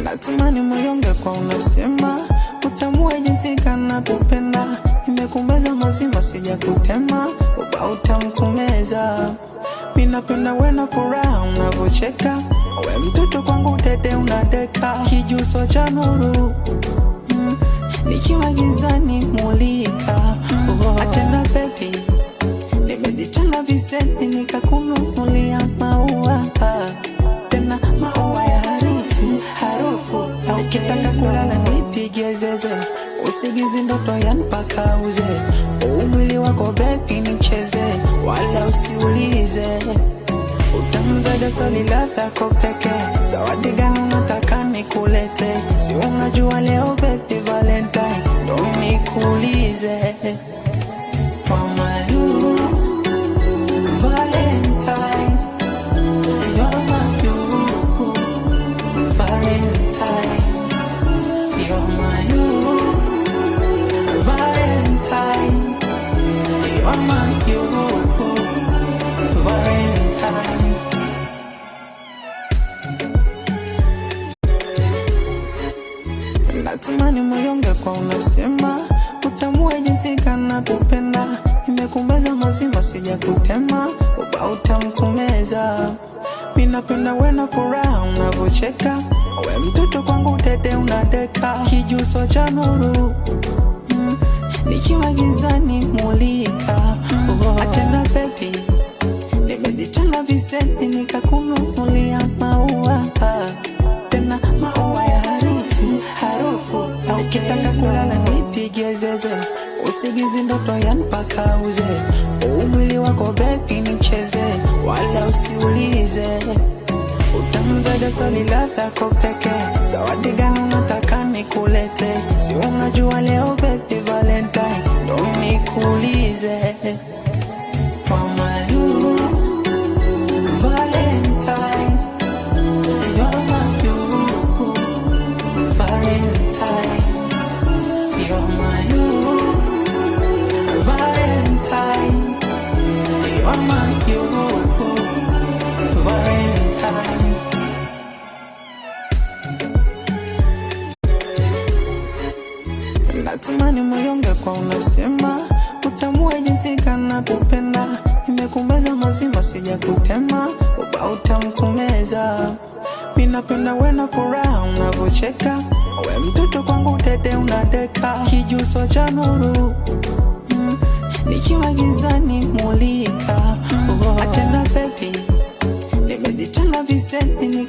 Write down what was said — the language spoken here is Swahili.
Natamani moyo ungekuwa unasema utambue jinsi kana kupenda. Nimekumbeza mazima sija kutema uba utamkumeza. Mimi napenda wewe na furaha unavocheka. Wewe mtoto kwangu dede unadeka. Kijuso cha nuru nikiwa gizani mulika. Atena baby nimejichanga visenti nikakununulia maua. Tena maua ya harufu ukitaka kulala nipige zeze. Usigizi ndoto ya mpaka uze. Umwili wako baby nicheze wala usiulize. Utamzada swali ladhako peke. Zawadi gani unataka nikulete? Si unajua leo baby Valentine ndo nikuulize. Mama you Valentine, you're my you Valentine, you're my you Valentine, you're my you Valentine. Natamani moyo ungekuwa unasema utambue jinsi kana kupenda. Nimekumbeza mazima sija kutema uba utamkumeza. Mimi napenda wewe na furaha unavocheka. Wewe mtoto kwangu dede unadeka. Kijuso cha nuru nikiwa gizani mulika. Atena baby nimejichanga visenti nikakununulia maua. Tena maua ya harufu ukitaka kulala nipige zeze. Usigizi ndoto ya mpaka uze. Umwili wako baby nicheze wala usiulize. Utamzada swali ladhako peke. Zawadi gani unataka nikulete? Si unajua leo baby Valentine ndo nikuulize. Mama you Valentine, you're my you Valentine, you're my you Valentine, you're my you Valentine. Natamani moyo ungekuwa unasema utambue jinsi kana kupenda. Nimekumbeza mazima sija kutema uba utamkumeza. Mimi napenda wewe na furaha unavocheka. Wewe mtoto kwangu dede unadeka. Kijuso cha nuru nikiwa gizani mulika. Atena baby nimejichanga visenti nika